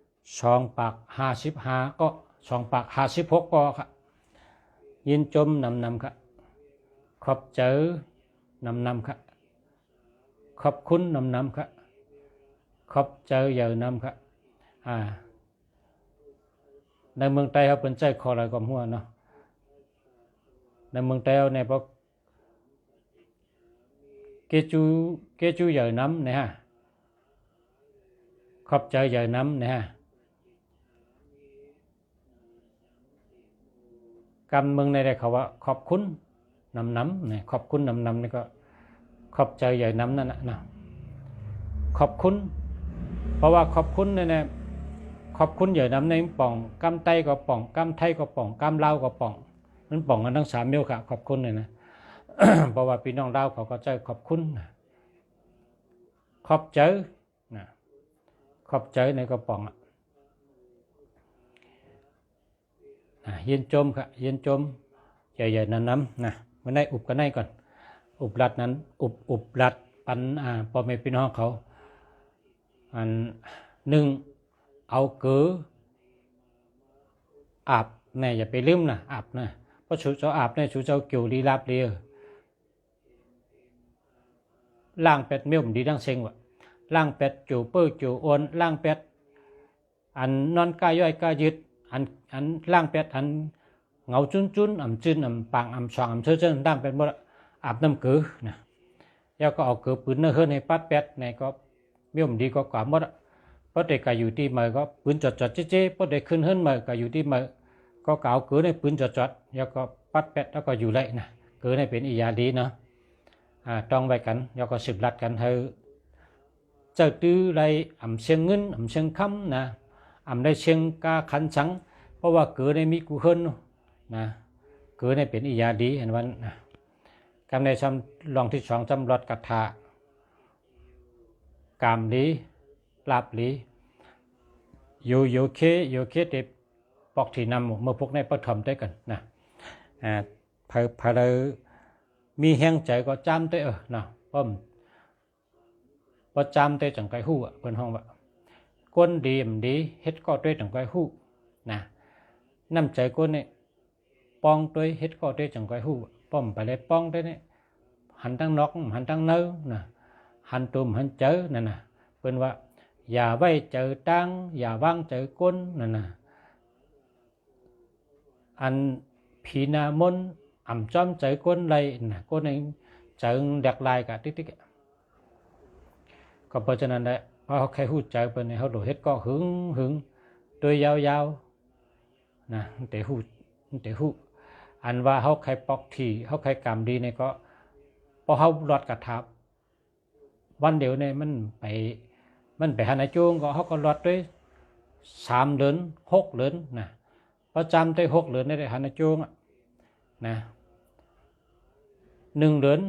2 ปาก55ก็2 ปาก56ก็ค่ะยินจมนำค่ะขอบใจนำค่ะขอบคุณนำค่ะขอบใจอย่านำค่ะในเมืองไทยเขาเป็นใจคออะไรก็หัวเนาะในเมืองไทยเนี่ยพวกเกจูอย่านำเนี่ยฮะขอบใจอย่านำเนี่ยฮะการเมืองในได้เขาว่าขอบคุณนำเนี่ยขอบคุณนำนี่ก็ขอบใจอย่านำนั่นนะขอบคุณเพราะว่าขอบคุณเนี่ยขอบคุณอย่านำในป่องกำไตก็ป่องกำไทยก็ป่องกำลาวก็ป่องมันป่องกันทั้ง3 นิ้วค่ะขอบคุณเลยนะ เพราะว่าพี่น้องลาวเขาก็ใจขอบคุณขอบใจนะขอบใจในกระป๋องเย็นจมค่ะเย็นจมใหญ่ๆน้ำนะมันได้อุบกันได้ก่อนอุบรัดนั้นอุบรัดปันพ่อแม่พี่น้องเขาอัน1เอาเกืออาบเนี่ยอย่าไปลืมนะอาบนะเพราะชูเจ้าอาบเนี่ยชูเจ้าเกี่ยวลีลาบเรียล่างเป็ดเมี่ยมดีดังเซ็งวะล่างเป็ดจู่เปื้อจู่อ้วนล่างเป็ดอันนอนกายย่อยกายยึดอันล่างเป็ดอันเงาจุนอ่ำจืนอ่ำปางอ่ำสองอ่ำเชื่อล่างเป็ดหมดอาบน้ำเกลือนะแล้วก็เอาเกลือปืนเนื้อเฮือนให้ปัดเป็ดเนี่ยก็เมี่ยมดีก็กว่าหมดเพราะเด็กก็อยู่ที่มือก็ปืนจอดเจ๊เพราะเด็กขึ้นเฮือนมือก็อยู่ที่มือก็เก่าเกลือในปืนจอดแล้วก็ปัดเป็ดแล้วก็อยู่เลยนะเกลือในเป็นอียาดีเนาะต้องไปกันแล้วก็สืบรัดกันให้เจ้าตื้อไรอ่ำเชียงเงินอ่ำเชียงคำนะอ่ำได้เชียงกาขันสังเพราะว่าเกิดในมีกูเฮิรนนะเกิดในเป็นอียาดีเห็นวันกำในชำลองที่2จำรอดกระทากามลีลาบลีโยเคเด็บปอกที่นำเมื่อพวกในประถมได้กันนะพาเลยมีแห้งใจก็จำได้นะป้อมประจำได้จังไกหู้เพิ่นห้องว่าก้นดีมดีเฮ็ดก็ด้วยจังไกหู้นะน้ำใจก้นนี่ป้องด้วยเฮ็ดก็ด้วยจังไกหู้ป้อมไปเลยป้องได้นี่หันตั้งนอกหันตั้งเนื้อนะหันตุ่มหันเจอนั่นน่ะเพิ่นว่า อย่าไว้เจอตังอย่าวางเจอก้นนั่นน่ะอันผีนามนอ่ำจอมเจอก้นเลยน่ะก้นเองเจอเด็กลายกะติ๊กก็เพราะฉะนั้นแหละพอเขาแค่หูเจอเป็นเขาโดดเฮ็ดก็หึงโดยยาวๆนะแต่หูอันว่าเขาใครปอกทีเขาใครกรรมดีเนี่ยก็พอเขารอดกระทับวันเดียวเนี่ยมันไปหาในจูงก็เขาก็รอดด้วย3 เดือน6 เดือนนะประจำได้6 เดือนได้หาในจูงนะ1 เดือน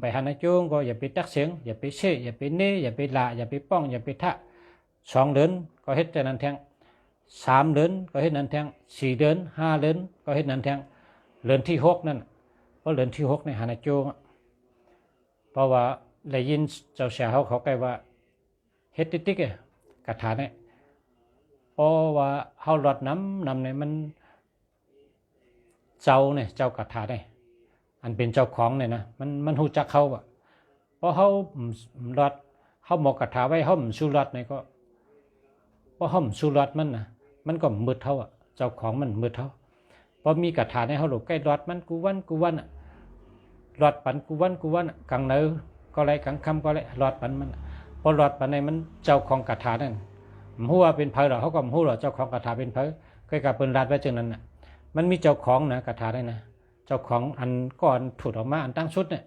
ไปหาในจูงก็อย่าไปตักเสียงอย่าไปเช่อย่าไปเน่อย่าไปละอย่าไปป้องอย่าไปทะ2 เดือนก็เฮ็ดแต่นั้นแทง3 เดือนก็เฮ็ดนั้นแทง4 เดือน5 เดือนก็เฮ็ดนั้นแทงเดือนที่6นั่นเพราะเดือนที่6ในหาในจูงเพราะว่าได้ยินเจ้าชายเขาใกล้ว่าเฮ็ดติ๊กกระถาเนี่ยเพราะว่าเขาหลอดน้ำเนี่ยมันเจ้ากระถาเนี่ยอันเป็นเจ้าของเนี่ยนะมันหูจักเขาอ่ะเพราะเขาหลอดเขาหมกกระถาไว้เขาสู้หลอดเนี่ยก็เพราะเขาสู้หลอดมันก็มืดเท่าอ่ะเจ้าของมันมืดเท่าพอมีกระถาเนี่ยเขาหลบใกล้หลอดมันกูวันหลอดปันกูวันกลางเนื้อก็ไรกลางค่ำก็ไรหลอดปันมันพอหลอดปันในมันเจ้าของกระถานั่นหัวเป็นเพลหรอเขาก็หัวหรอเจ้าของกระถาเป็นเพลใกล้กับเป็นรัดไว้จึงนั้นน่ะมันมีเจ้าของนะกระถาได้นะเจ้าของอันก่อนถูดออกมาอันตั้งชุดเนี่ย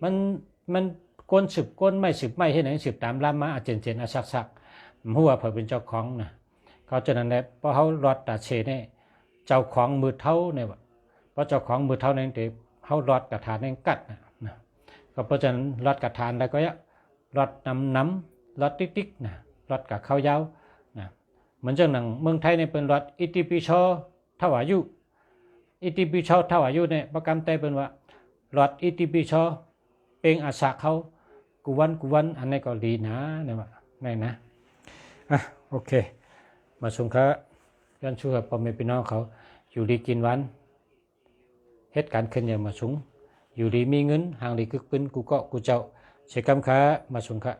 มันก้นสืบก้นไม่สืบไม่ให้ไหนสืบตามลามมาอาเจนอาสักหัวเผื่อเป็นเจ้าของนะเขาจะนั้นแหละเพราะเขาหลอดตาเชเนี่ยเจ้าของมือเท้าเนี่ยเพราะเจ้าของมือเท้าเนี่ยเดี๋ยวเขาหลอดกระถาเนี่ยกัดนะก็เพราะฉะนั้นหลอดกระถานแล้วก็หลอดน้ำหลอดติ๊กนะหลอดกับข้าวยาวนะเหมือนเจ้าหนังเมืองไทยเนี่ยเป็นหลอดอิติปิโชเท่าอายุอิติปิโชเท่าอายุเนี่ยประกำใจเป็นว่าหลอดอิติปิโชเป็นอาสาเขากุวันอันนี้ก็ดีนะเนี่ยว่าไม่นะโอเคมาสงเคราะห์ย้อนช่วยพ่อแม่พี่น้องเขาอยู่ดีกินวันเหตุการณ์ขึ้นอย่างมาสูงอยู่ดีมีเงินห่างดีกึกปืนกูเกาะกูเจ้าเสกคำค้ามาสงเคราะห์